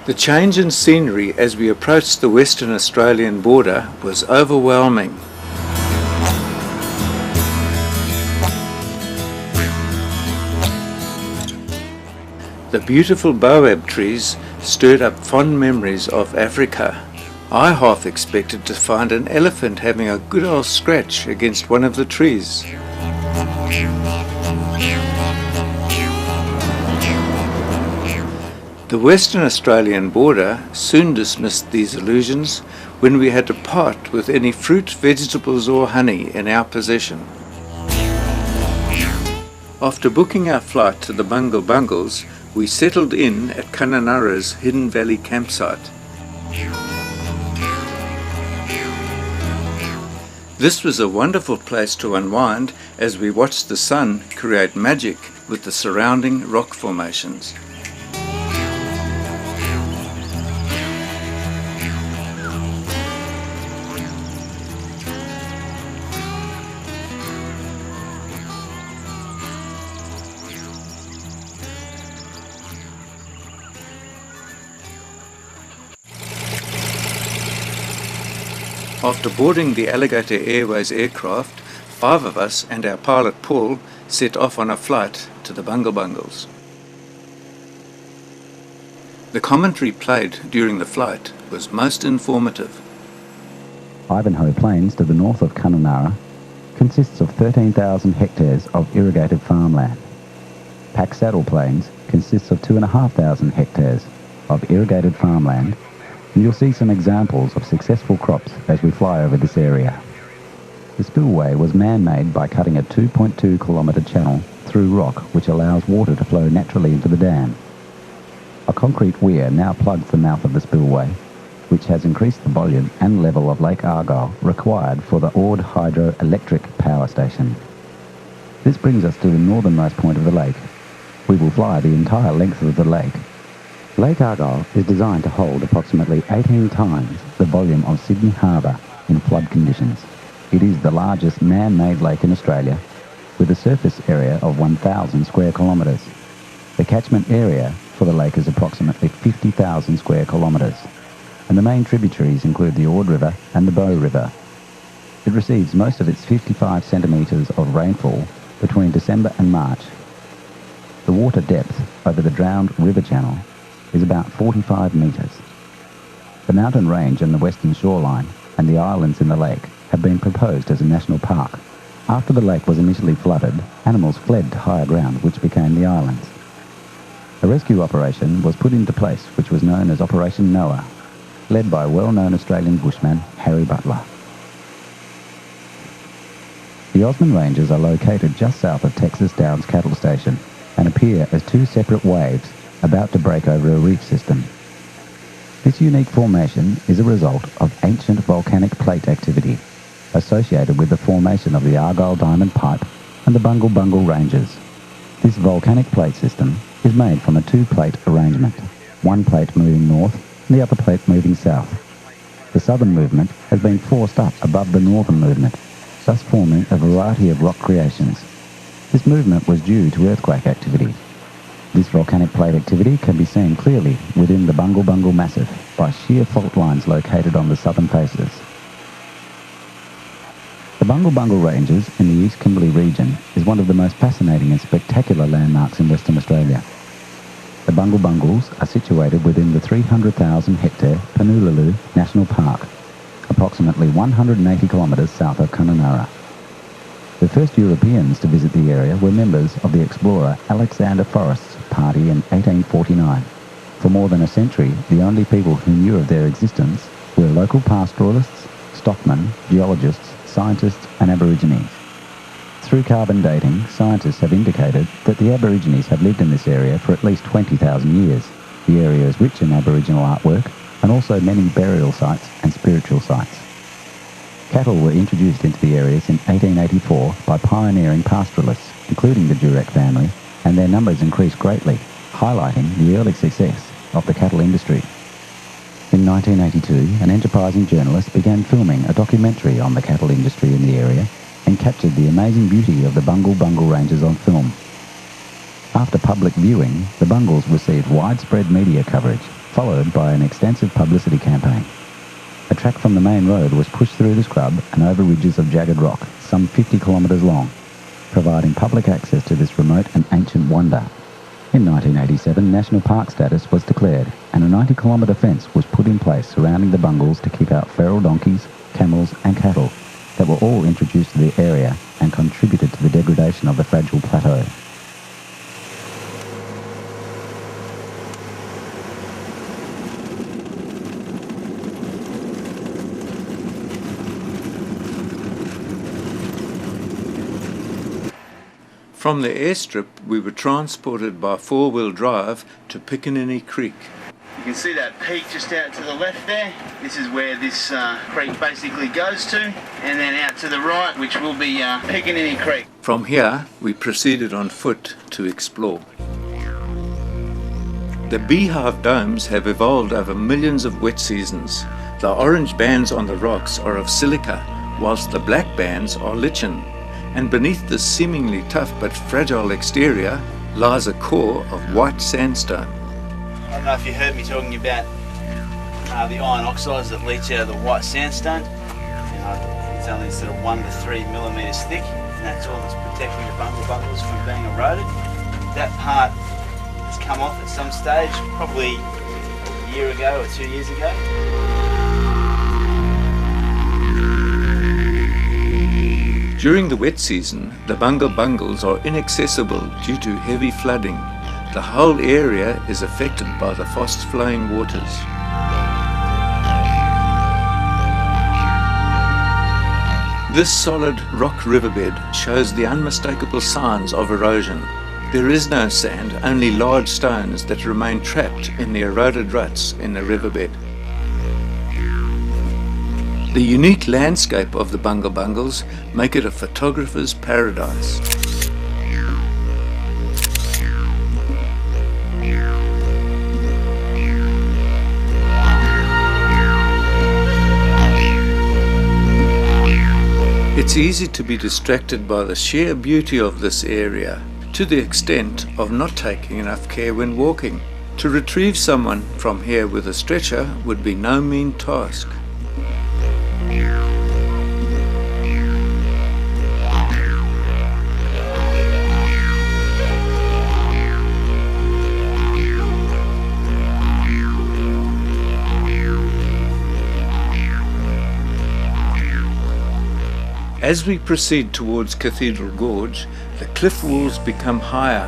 The change in scenery as we approached the Western Australian border was overwhelming. The beautiful baobab trees stirred up fond memories of Africa. I half expected to find an elephant having a good old scratch against one of the trees. The Western Australian border soon dismissed these illusions when we had to part with any fruit, vegetables or honey in our possession. After booking our flight to the Bungle Bungles, we settled in at Kununurra's Hidden Valley campsite. This was a wonderful place to unwind as we watched the sun create magic with the surrounding rock formations. After boarding the Alligator Airways aircraft, 5 of us and our pilot Paul set off on a flight to the Bungle Bungles. The commentary played during the flight was most informative. Ivanhoe Plains to the north of Kununurra consists of 13,000 hectares of irrigated farmland. Pack Saddle Plains consists of 2,500 hectares of irrigated farmland, and you'll see some examples of successful crops as we fly over this area. The spillway was man-made by cutting a 2.2 kilometre channel through rock which allows water to flow naturally into the dam. A concrete weir now plugs the mouth of the spillway, which has increased the volume and level of Lake Argyll required for the Ord hydroelectric power station. This brings us to the northernmost point of the lake. We will fly the entire length of the lake. Lake Argyll is designed to hold approximately 18 times the volume of Sydney Harbour in flood conditions. It is the largest man-made lake in Australia, with a surface area of 1,000 square kilometres. The catchment area for the lake is approximately 50,000 square kilometres, and the main tributaries include the Ord River and the Bow River. It receives most of its 55 centimetres of rainfall between December and March. The water depth over the drowned river channel is about 45 metres. The mountain range and the western shoreline and the islands in the lake have been proposed as a national park. After the lake was initially flooded, animals fled to higher ground which became the islands. A rescue operation was put into place which was known as Operation Noah, led by well-known Australian bushman Harry Butler. The Osman Ranges are located just south of Texas Downs Cattle Station and appear as 2 separate waves about to break over a reef system. This unique formation is a result of ancient volcanic plate activity associated with the formation of the Argyll Diamond Pipe and the Bungle Bungle Ranges. This volcanic plate system is made from a 2-plate arrangement, one plate moving north and the other plate moving south. The southern movement has been forced up above the northern movement, thus forming a variety of rock creations. This movement was due to earthquake activity. This volcanic plate activity can be seen clearly within the Bungle Bungle Massif by shear fault lines located on the southern faces. The Bungle Bungle Ranges in the East Kimberley region is one of the most fascinating and spectacular landmarks in Western Australia. The Bungle Bungles are situated within the 300,000 hectare Punululu National Park, approximately 180 kilometres south of Kununurra. The first Europeans to visit the area were members of the explorer Alexander Forrest's party in 1849. For more than a century, the only people who knew of their existence were local pastoralists, stockmen, geologists, scientists and Aborigines. Through carbon dating, scientists have indicated that the Aborigines have lived in this area for at least 20,000 years. The area is rich in Aboriginal artwork and also many burial sites and spiritual sites. Cattle were introduced into the areas in 1884 by pioneering pastoralists, including the Durek family, and their numbers increased greatly, highlighting the early success of the cattle industry. In 1982, an enterprising journalist began filming a documentary on the cattle industry in the area and captured the amazing beauty of the Bungle Bungle Ranges on film. After public viewing, the Bungles received widespread media coverage, followed by an extensive publicity campaign. A track from the main road was pushed through the scrub and over ridges of jagged rock, some 50 kilometres long, providing public access to this remote and ancient wonder. In 1987, national park status was declared and a 90-kilometre fence was put in place surrounding the bungles to keep out feral donkeys, camels and cattle that were all introduced to the area and contributed to the degradation of the fragile plateau. From the airstrip, we were transported by four-wheel drive to Pickaninny Creek. You can see that peak just out to the left there. This is where this creek basically goes to. And then out to the right, which will be Pickaninny Creek. From here, we proceeded on foot to explore. The beehive domes have evolved over millions of wet seasons. The orange bands on the rocks are of silica, whilst the black bands are lichen. And beneath this seemingly tough but fragile exterior lies a core of white sandstone. I don't know if you heard me talking about the iron oxides that leach out of the white sandstone. It's only sort of 1 to 3 millimetres thick, and that's all that's protecting the Bungle Bungles from being eroded. That part has come off at some stage, probably a year ago or 2 years ago. During the wet season, the Bungle Bungles are inaccessible due to heavy flooding. The whole area is affected by the fast-flowing waters. This solid rock riverbed shows the unmistakable signs of erosion. There is no sand, only large stones that remain trapped in the eroded ruts in the riverbed. The unique landscape of the Bungle Bungles make it a photographer's paradise. It's easy to be distracted by the sheer beauty of this area, to the extent of not taking enough care when walking. To retrieve someone from here with a stretcher would be no mean task. As we proceed towards Cathedral Gorge, the cliff walls become higher.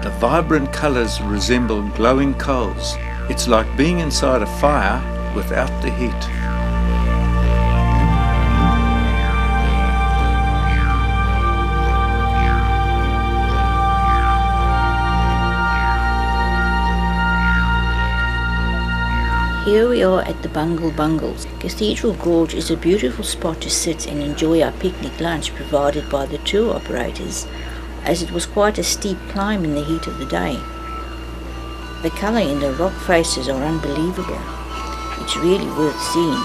The vibrant colours resemble glowing coals. It's like being inside a fire without the heat. Here we are at the Bungle Bungles. Cathedral Gorge is a beautiful spot to sit and enjoy our picnic lunch provided by the tour operators, as it was quite a steep climb in the heat of the day. The colour in the rock faces are unbelievable. It's really worth seeing.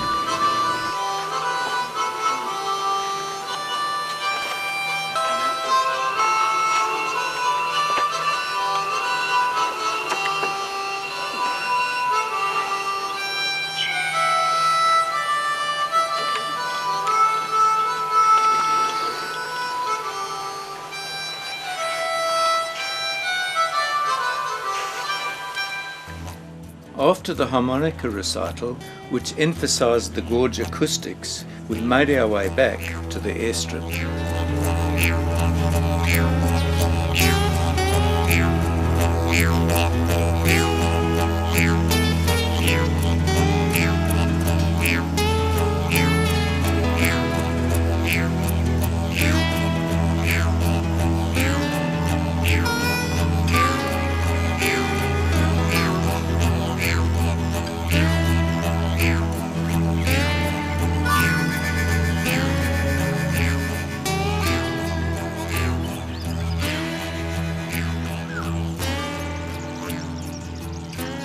After the harmonica recital, which emphasised the gorge acoustics, we made our way back to the airstrip.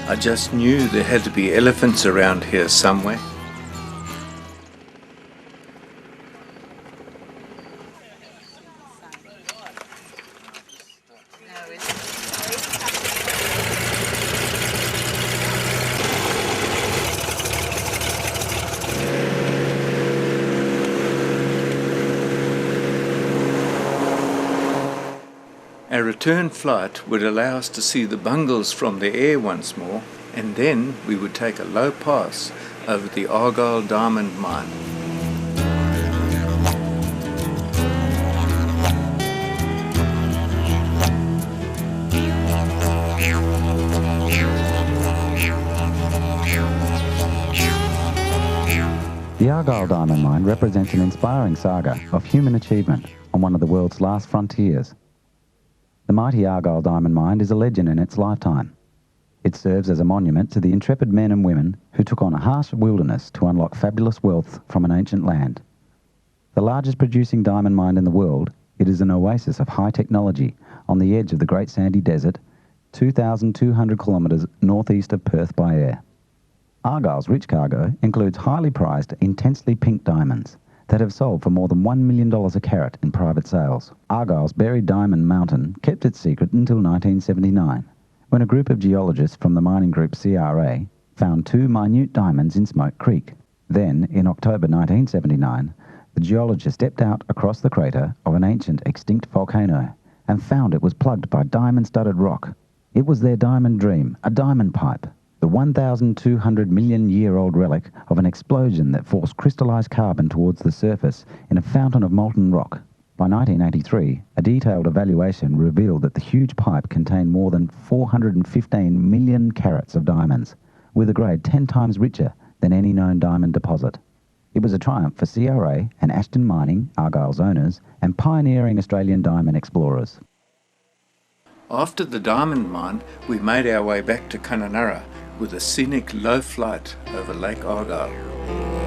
I just knew there had to be elephants around here somewhere. Our return flight would allow us to see the Bungles from the air once more, and then we would take a low pass over the Argyle diamond mine. The Argyle diamond mine represents an inspiring saga of human achievement on one of the world's last frontiers. The mighty Argyle diamond mine is a legend in its lifetime. It serves as a monument to the intrepid men and women who took on a harsh wilderness to unlock fabulous wealth from an ancient land. The largest producing diamond mine in the world, it is an oasis of high technology on the edge of the Great Sandy Desert, 2,200 kilometres northeast of Perth by air. Argyle's rich cargo includes highly prized, intensely pink diamonds that have sold for more than $1 million a carat in private sales. Argyle's buried diamond mountain kept its secret until 1979, when a group of geologists from the mining group CRA found 2 minute diamonds in Smoke Creek. Then, in October 1979, the geologists stepped out across the crater of an ancient extinct volcano and found it was plugged by diamond-studded rock. It was their diamond dream, a diamond pipe, the 1,200 million-year-old relic of an explosion that forced crystallized carbon towards the surface in a fountain of molten rock. By 1983, a detailed evaluation revealed that the huge pipe contained more than 415 million carats of diamonds, with a grade 10 times richer than any known diamond deposit. It was a triumph for CRA and Ashton Mining, Argyle's owners, and pioneering Australian diamond explorers. After the diamond mine, we made our way back to Kununurra with a scenic low flight over Lake Argyle.